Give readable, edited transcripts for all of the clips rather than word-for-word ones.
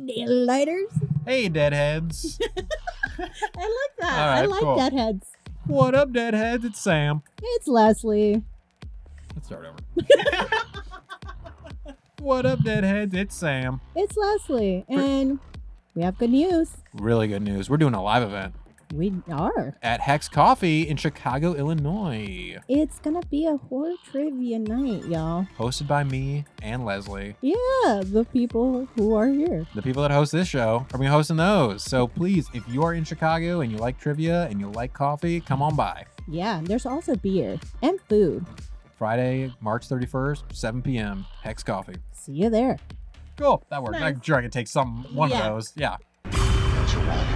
Deadlighters. Hey, Deadheads. I like that. All right, I like cool. Deadheads. What up, Deadheads? It's Sam. It's Leslie. Let's start over. What up, Deadheads? It's Sam. It's Leslie. And we have good news. Really good news. We're doing a live event We are. at Hex Coffee in Chicago, Illinois. It's going to be a horror trivia night, y'all. Hosted by me and Leslie. Yeah, the people who are here. The people that host this show are going to be hosting those. So please, if you are in Chicago and you like trivia and you like coffee, come on by. Yeah, there's also beer and food. Friday, March 31st, 7 p.m. Hex Coffee. See you there. Cool. That works. Nice. I'm sure I could take one of those. Yeah. Don't you want it?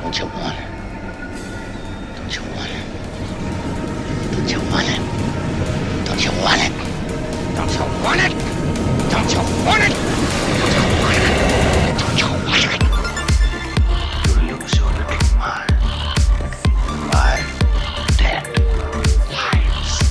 Don't you want it? Don't you want it? Don't you want it? Don't you want it? Don't you want it? Don't you want it? Don't you want it? You lose your living mind. Live, dead, lives.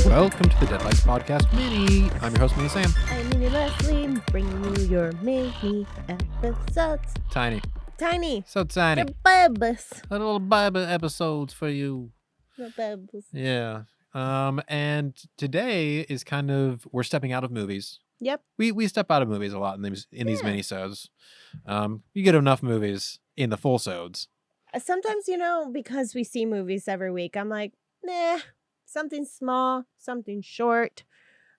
Welcome to the Deadlights Podcast Mini. I'm your host, Mini Sam. I'm Mini Leslie, bringing you your mini episodes. Tiny. Tiny. So tiny. The bubbles. Little Bible episodes for you. The bubbles. Yeah. And today is kind of, we're stepping out of movies. Yep. We step out of movies a lot in these Yeah. minisodes. You get enough movies in the full sodes. Sometimes, because we see movies every week, I'm like, nah, something small, something short.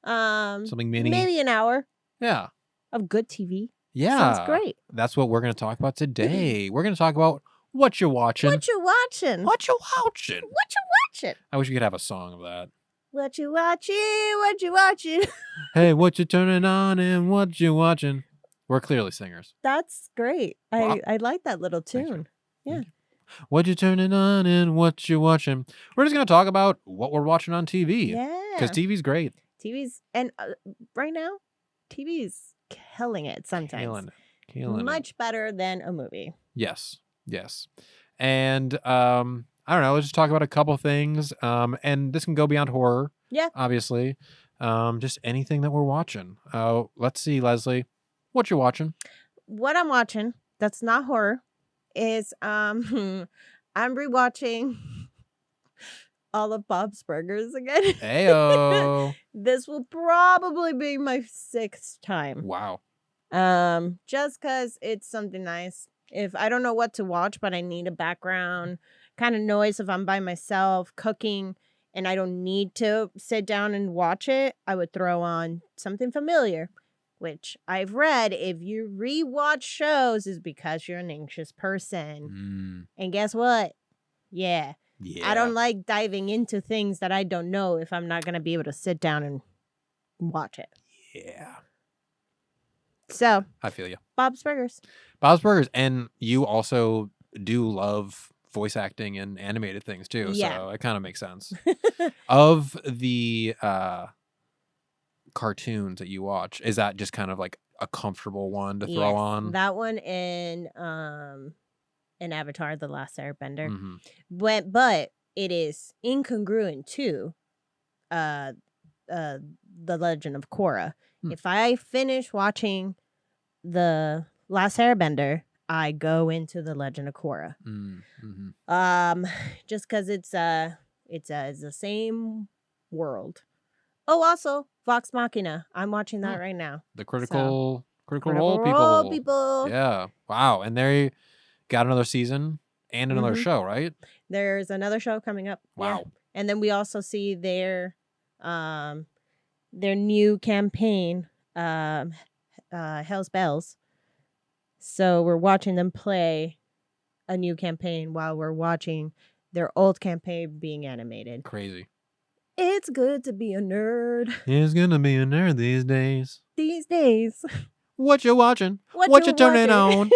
Something mini. Maybe an hour Yeah. of good TV. Yeah. Sounds great. That's what we're going to talk about today. We're going to talk about what you're watching. What you watching? What you watching? What you watching? I wish we could have a song of that. What you watching? What you watching? Hey, what you turning on and what you watching? We're clearly singers. That's great. Wow. I like that little Thank you. tune. Yeah. What you turning on and what you watching? We're just going to talk about what we're watching on TV. Yeah. Because TV's great. TV's, and right now, TV's killing it sometimes. Killing it. Much better than a movie. Yes. And I don't know, let's just talk about a couple things. And this can go beyond horror. Yeah. Obviously. Just anything that we're watching. Let's see, Leslie, what you're watching. What I'm watching that's not horror is I'm rewatching all of Bob's Burgers again. Heyo. This will probably be my 6th time. Wow. Just because it's something nice. If I don't know what to watch, but I need a background kind of noise if I'm by myself cooking and I don't need to sit down and watch it, I would throw on something familiar, which I've read if you rewatch shows is because you're an anxious person. And guess what? Yeah. I don't like diving into things that I don't know if I'm not going to be able to sit down and watch it. Yeah. So, I feel you. Bob's Burgers. Bob's Burgers. And you also do love voice acting and animated things too. Yeah. So it kind of makes sense. Of the cartoons that you watch, is that just kind of like a comfortable one to throw on? That one in Avatar: The Last Airbender. Mm-hmm. But it is incongruent to The Legend of Korra. If I finish watching The Last Airbender, I go into The Legend of Korra. Mm-hmm. Just because it's the same world. Oh, also Vox Machina. I'm watching that right now. The Critical Role Role people. Yeah. Wow. And they got another season and another show, right? There's another show coming up. Wow. Yeah. And then we also see their new campaign, Hell's Bells. So we're watching them play a new campaign while we're watching their old campaign being animated. Crazy. It's good to be a nerd He's gonna be a nerd these days. these days. What you watching? What you turning watching? on?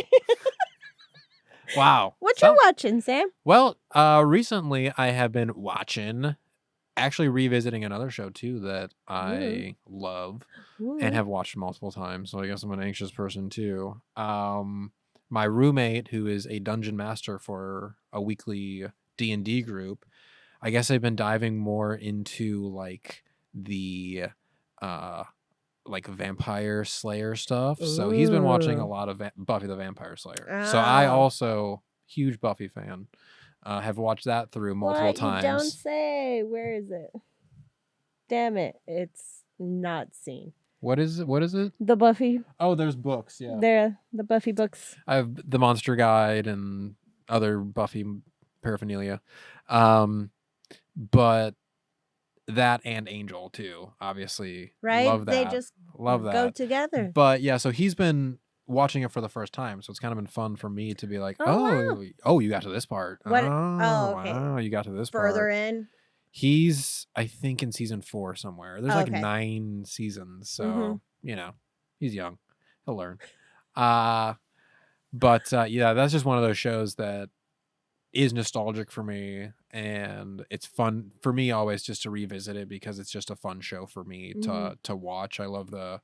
Wow. What you watching, Sam? Well, recently I have been watching, actually revisiting another show too that I love and have watched multiple times. So I guess I'm an anxious person too. My roommate, who is a dungeon master for a weekly D&D group, I guess I've been diving more into like the like vampire slayer stuff. So he's been watching a lot of Buffy the Vampire Slayer. So I also, huge Buffy fan, have watched that through multiple times. You don't say. Where is it? Damn it. It's not seen. What is it? The Buffy. Oh, there's books, yeah. There, the Buffy books. I have the Monster Guide and other Buffy paraphernalia. But that and Angel too, obviously. Right? Love that. They just love that. go together. But yeah, so he's been watching it for the first time, so it's kind of been fun for me to be like, wow. you got to this part. What? Okay. Wow, you got to this further part. in. He's, I think, in season 4 somewhere. There's like 9 seasons, so you know, he's young. He'll learn. But yeah, that's just one of those shows that is nostalgic for me, and it's fun for me always just to revisit it because it's just a fun show for me to watch. I love the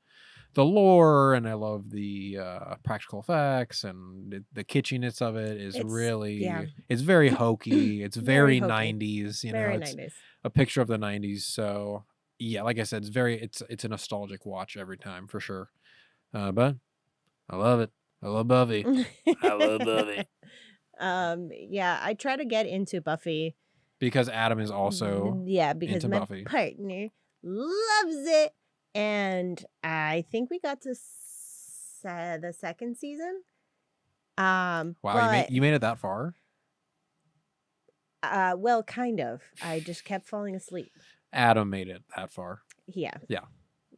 lore, and I love the practical effects, and the kitschiness of it is it's very hokey. It's very 90s, you know, very it's 90s. a picture of the 90s. So yeah, like I said, it's a nostalgic watch every time for sure. But I love it. I love Buffy. I love Buffy. Yeah, I try to get into Buffy because Adam is also because into my Buffy. partner loves it, and I think we got to the second season. Wow, you made it that far? Well, kind of. I just kept falling asleep. Adam made it that far. Yeah.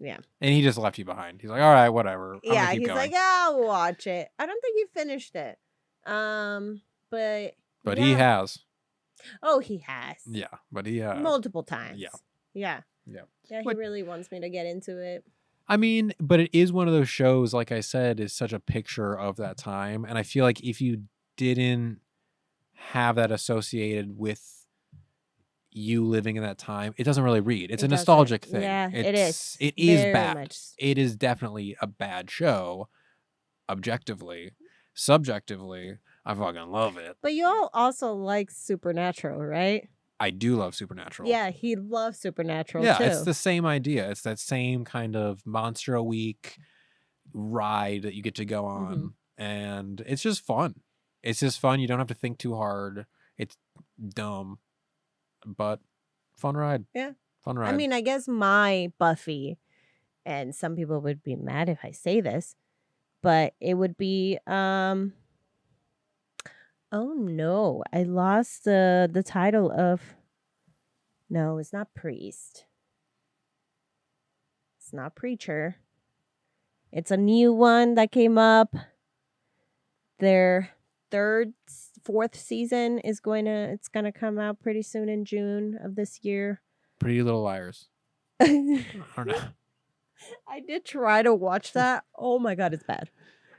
And he just left you behind. He's like, all right, whatever. I'm gonna keep he's going. like, I'll watch it. I don't think he finished it. But he has. Oh, he has. Yeah, but he has multiple times. Yeah. He really wants me to get into it. I mean, but it is one of those shows, like I said, is such a picture of that time, and I feel like if you didn't have that associated with you living in that time, it doesn't really read. It's a nostalgic thing. Yeah, it is. It is very bad. Much. It is definitely a bad show, objectively. Subjectively, I fucking love it. But you all also like Supernatural, right? I do love Supernatural. Yeah, he loves Supernatural too. Yeah, it's the same idea. It's that same kind of monster a week ride that you get to go on, and it's just fun. It's just fun. You don't have to think too hard. It's dumb, but fun ride. Yeah. Fun ride. I mean, I guess my Buffy, and some people would be mad if I say this, but it would be oh no, I lost the title of. No, it's not priest. It's not preacher. It's a new one that came up. Their fourth season is it's gonna come out pretty soon in June of this year. Pretty Little Liars. I don't know. I did try to watch that. Oh my god, it's bad.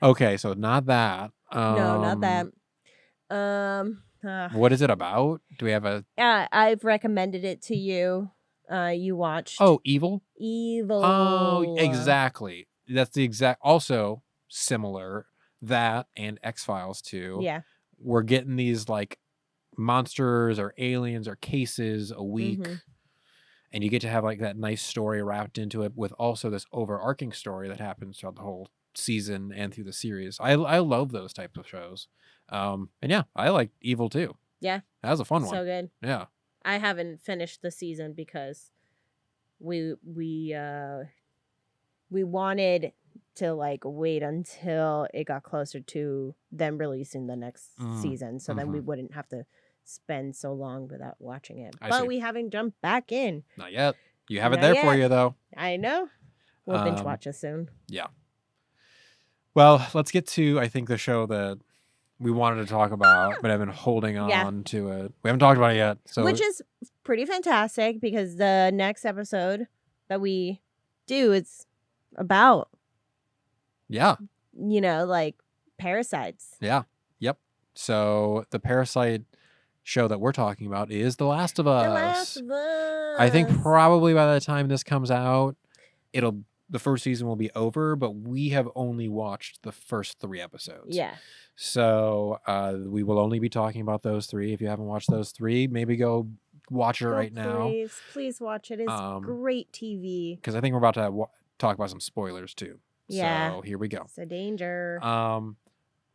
Okay, so not that. No, not that. What is it about? Do we have a? I've recommended it to you. You watched. Oh, Evil. Evil. Oh, exactly. That's the exact. Also similar. That and X-Files too. Yeah. We're getting these like monsters or aliens or cases a week. And you get to have like that nice story wrapped into it with also this overarching story that happens throughout the whole season and through the series. I love those types of shows. And yeah, I like Evil too. Yeah. That was a fun one. So good. Yeah. I haven't finished the season because we wanted to like wait until it got closer to them releasing the next season, so then we wouldn't have to spend so long without watching it. But we haven't jumped back in. Not yet. You have it there for you though. I know. We'll binge watch it soon. Yeah. Well, let's get to I think the show that we wanted to talk about, but I've been holding on to it. We haven't talked about it yet. So which is pretty fantastic because the next episode that we do is about like parasites. Yeah. Yep. So the parasite show that we're talking about is The Last of Us. The Last of Us. I think probably by the time this comes out, the first season will be over, but we have only watched the first 3 episodes. Yeah. So we will only be talking about those 3. If you haven't watched those 3, maybe go watch it right now. Please watch it. It's great TV. Because I think we're about to talk about some spoilers too. Yeah. So here we go. It's a danger.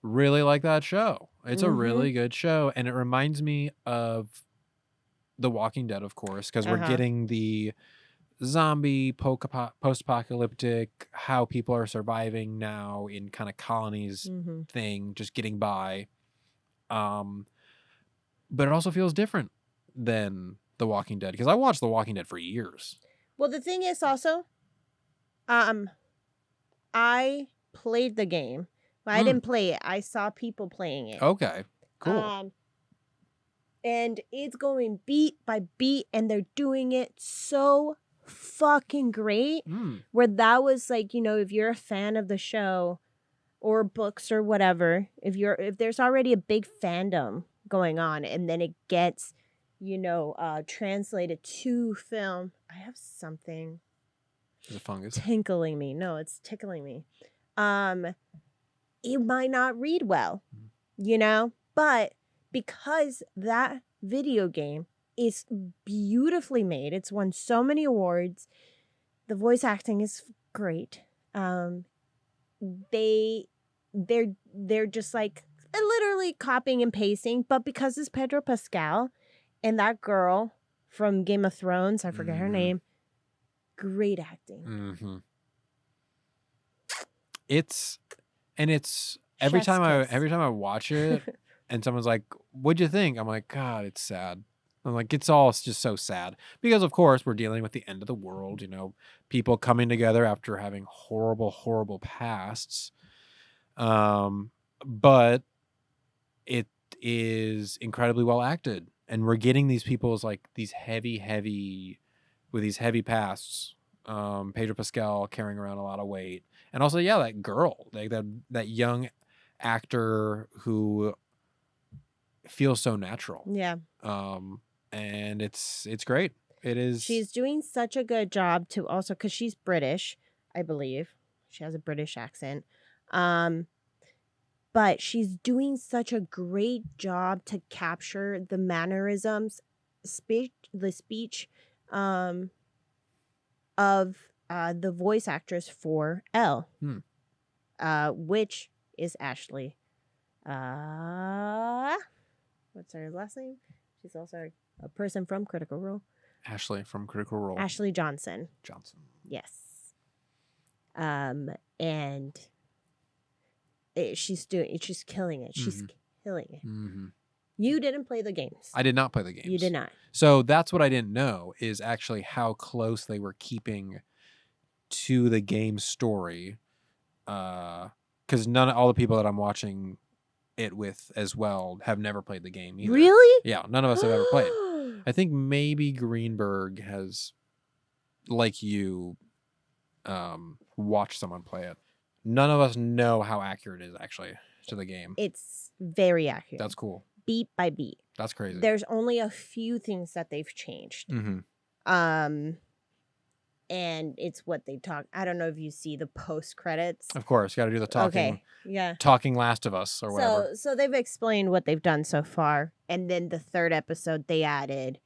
Really like that show. It's a Mhm. really good show, and it reminds me of The Walking Dead, of course, because we're Uh-huh. getting the zombie post-apocalyptic, how people are surviving now in kind of colonies Mhm. thing, just getting by. But it also feels different than The Walking Dead, because I watched The Walking Dead for years. Well, the thing is also, I played the game, but I didn't play it. I saw people playing it. Okay, cool. And it's going beat by beat, and they're doing it so fucking great. Where that was like, you know, if you're a fan of the show or books or whatever, if there's already a big fandom going on, and then it gets, you know, translated to film. I have something Is it fungus? tickling me. No, it's tickling me. It might not read well, you know, but because that video game is beautifully made, it's won so many awards. The voice acting is great. They're just like literally copying and pasting, but because it's Pedro Pascal and that girl from Game of Thrones, I forget her name, great acting. It's every Chef's time kiss. I watch it and someone's like, "What'd you think?" I'm like, "God, it's sad." I'm like, it's all just so sad because, of course, we're dealing with the end of the world. You know, people coming together after having horrible, horrible pasts. But it is incredibly well acted, and we're getting these people's like these heavy with these heavy pasts. Pedro Pascal carrying around a lot of weight, and also that girl, like that young actor who feels so natural. Yeah. And it's great. It is. She's doing such a good job to also, because she's British, I believe. She has a British accent. But she's doing such a great job to capture the mannerisms, the speech of the voice actress for Elle, which is Ashley. What's her last name? She's also a person from Critical Role. Ashley from Critical Role. Ashley Johnson. Yes. And she's killing it. She's killing it. You didn't play the games. I did not play the games. You did not. So that's what I didn't know, is actually how close they were keeping to the game story. Because all the people that I'm watching it with as well have never played the game either. Really? Yeah, none of us have ever played. I think maybe Greenberg has, like you, watched someone play it. None of us know how accurate it is actually to the game. It's very accurate. That's cool. Beat by beat. That's crazy. There's only a few things that they've changed. And it's what they talk. I don't know if you see the post credits. Of course, got to do the talking. Okay, yeah. Talking Last of Us or whatever. So they've explained what they've done so far, and then the third episode they added,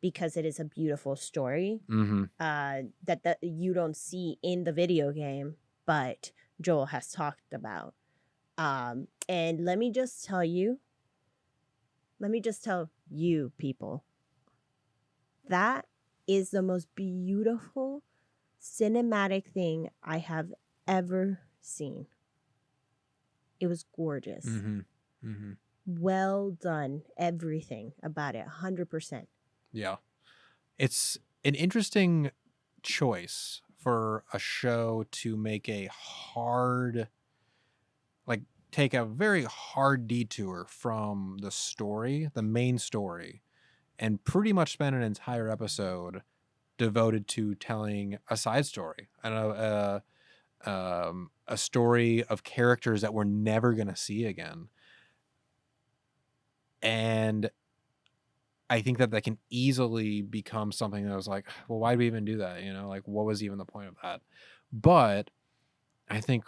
because it is a beautiful story that you don't see in the video game, but Joel has talked about. And let me just tell you people, that is the most beautiful cinematic thing I have ever seen. It was gorgeous. Well done. Everything about it. 100%. Yeah. It's an interesting choice for a show to make take a very hard detour from the story, the main story, and pretty much spend an entire episode devoted to telling a side story. A story of characters that we're never going to see again. And I think that can easily become something that was like, well, why did we even do that? You know, like, what was even the point of that? But I think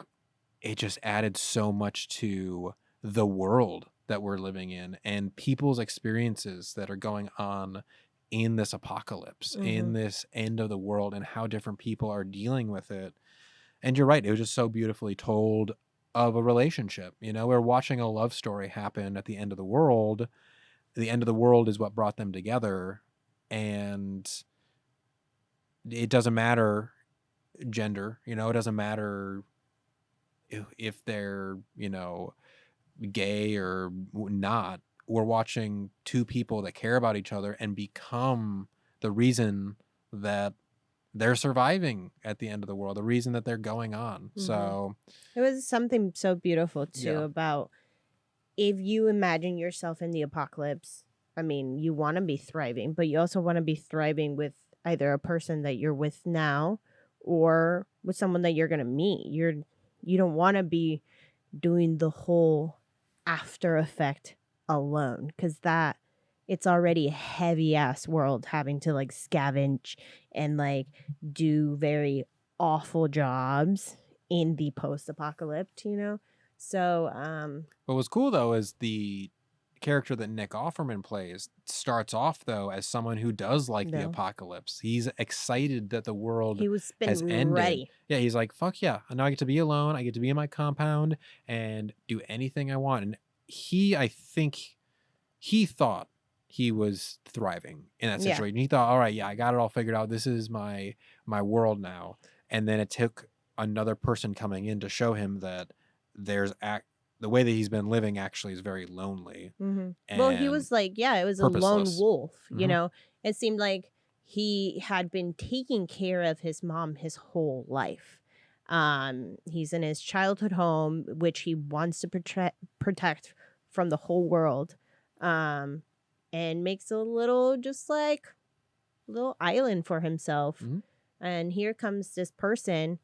it just added so much to the world that we're living in and people's experiences that are going on in this apocalypse, in this end of the world, and how different people are dealing with it And you're right. It was just so beautifully told of a relationship. You know, we're watching a love story happen at the end of the world. The end of the world is what brought them together. And it doesn't matter gender, you know, it doesn't matter if they're, you know, gay or not. We're watching two people that care about each other and become the reason that they're surviving at the end of the world, the reason that they're going on. So it was something so beautiful too Yeah. about if you imagine yourself in the apocalypse. I mean, you want to be thriving, but you also want to be thriving with either a person that you're with now or with someone that you're going to meet. You don't want to be doing the whole after effect alone, because that it's already a heavy ass world having to like scavenge and like do very awful jobs in the post apocalypse, you know? So what was cool though is the character that Nick Offerman plays starts off though as someone who does like the No. apocalypse. He's excited that the world he was has been ended. ready. Yeah, he's like, fuck yeah. Now I get to be alone. I get to be in my compound and do anything I want. And I think he thought he was thriving in that Yeah. situation. He thought, all right, yeah, I got it all figured out. This is my world now. And then it took another person coming in to show him that the way that he's been living actually is very lonely. Well, he was like, yeah, it was a lone purposeless. wolf, you Mhm. know? It seemed like he had been taking care of his mom his whole life. He's in his childhood home, which he wants to protect from the whole world. And makes a little, just like, little island for himself. Mhm. And here comes this person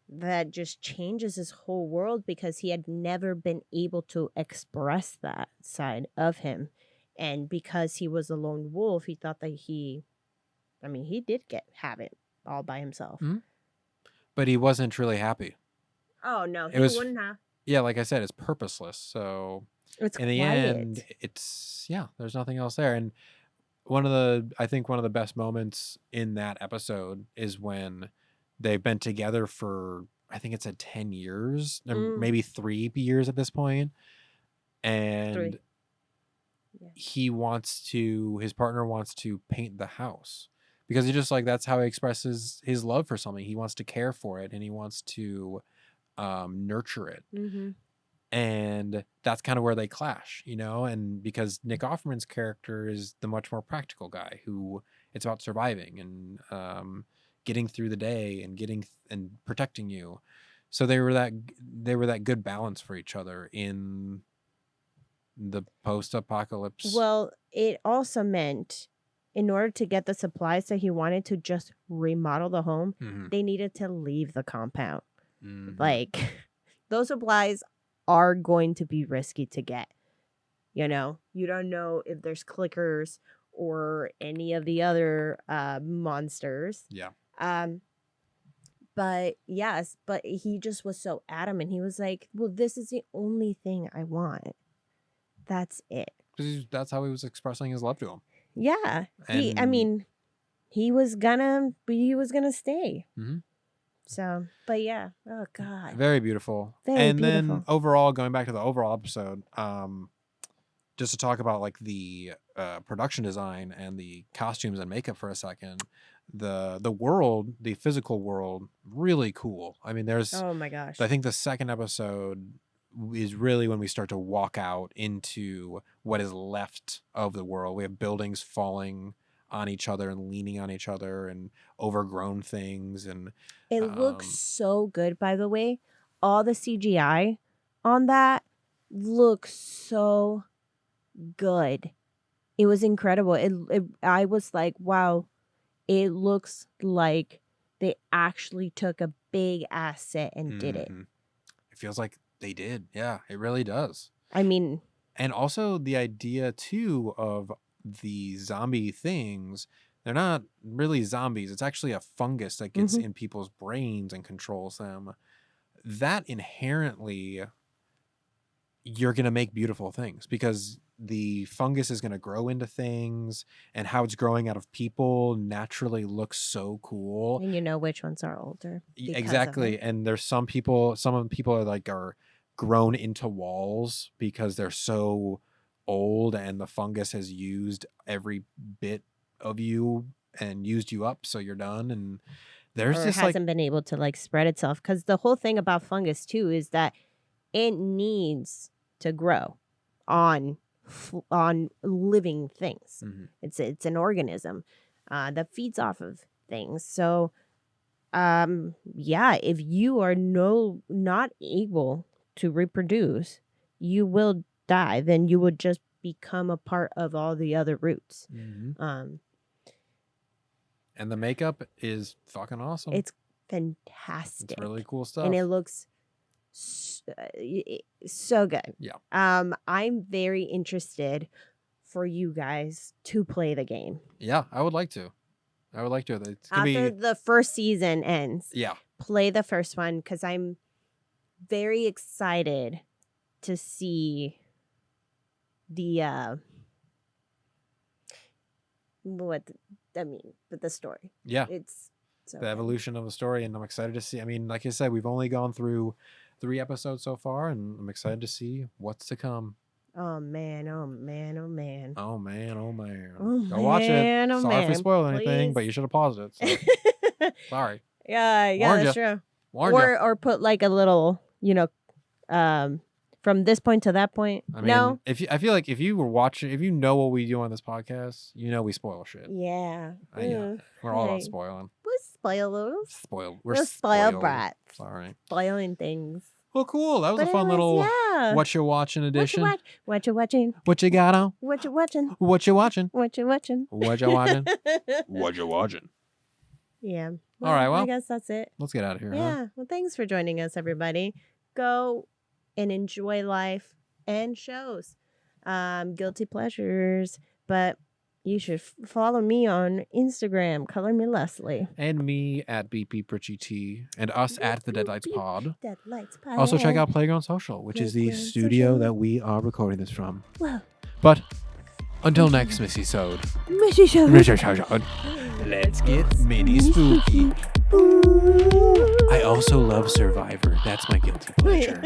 that just changes his whole world because he had never been able to express that side of him. And because he was a lone wolf, he thought that he did have it all by himself. Mhm. But he wasn't really happy. Oh, no, It was- wouldn't have. Yeah, like I said, it's purposeless. So It's in the quiet. end, there's nothing else there. And I think one of the best moments in that episode is when they've been together for, I think it's 10 years, or maybe 3 years at this point. And 3. Yeah. his partner wants to paint the house because he just like, that's how he expresses his love for something. He wants to care for it and he wants to nurture it. And that's kind of where they clash, you know, and because Nick Offerman's character is the much more practical guy who it's about surviving and getting through the day and and protecting you. So they were that good balance for each other in the post-apocalypse. Well, it also meant in order to get the supplies that he wanted to just remodel the home, they needed to leave the compound. Like, those supplies are going to be risky to get. You know, you don't know if there's clickers or any of the other monsters. Yeah. But yes, but he just was so adamant. He was like, well, this is the only thing I want. That's it. Because that's how he was expressing his love to him. Yeah. And he was gonna stay. Mhm. So, but yeah. Oh God. Very beautiful. Very and then beautiful. overall, going back to the overall episode, just to talk about like the production design and the costumes and makeup for a second, the world, the physical world, really cool. I mean, Oh my gosh. I think the second episode is really when we start to walk out into what is left of the world. We have buildings falling on each other and leaning on each other and overgrown things, and It looks so good, by the way. All the CGI on that looks so good. It was incredible. I was like, wow, it looks like they actually took a big asset and did it. It feels like they did. Yeah, it really does. I mean, and also the idea too of the zombie things, they're not really zombies. It's actually a fungus that gets in people's brains and controls them. That inherently you're going to make beautiful things because the fungus is going to grow into things, and how it's growing out of people naturally looks so cool. And you know which ones are older. Exactly. And there's some of the people are grown into walls because they're so old and the fungus has used every bit of you and used you up, so you're done. And there's or this hasn't been able to like spread itself, because the whole thing about fungus too is that it needs to grow on living things. Mhm. It's an organism that feeds off of things. So if you are not able to reproduce, you will die. Then you would just become a part of all the other roots. Mhm. And the makeup is fucking awesome. It's fantastic. It's really cool stuff. And it looks so good. Yeah. I'm very interested for you guys to play the game. Yeah, I would like to. It's After the first season ends, yeah. play the first one, because I'm very excited to see the the story. Yeah. It's so The evolution of the story, and I'm excited to see. I mean, like I said, we've only gone through 3 episodes so far, and I'm excited to see what's to come. Oh man, oh man, oh man. Oh man, oh man. Oh, Go watch it. oh, Sorry if we man. spoiled anything, Please. but you should have paused it. So. Sorry. Yeah, Warned that's ya. true. Warned ya. Or put like a little, from this point to that point. I mean, No. I feel like if you were watching, if you know what we do on this podcast, you know we spoil shit. Yeah. Yeah. We're all about Hey. spoiling. We're spoilers. Spoiled. We're spoiled brats. Sorry. Spoiling things. Well, cool. That was But a fun anyways, little yeah. What You Watching edition. What you watching? What you got on? What you watching? What you watching? What you watching? What you watching? What you watching? Yeah. All right, well, I guess that's it. Let's get out of here. Huh? Yeah. Well, thanks for joining us, everybody. Go and enjoy life and shows. Guilty pleasures. But you should follow me on Instagram. Color me Leslie. And me at BP Pritchie T, and us at the Deadlights Pod. Deadlights Pod. Also check out Playground Social, which is the Playground studio Social. that we are recording this from. Whoa. But until next Minisode, let's get mini spooky. I also love Survivor. That's my guilty pleasure.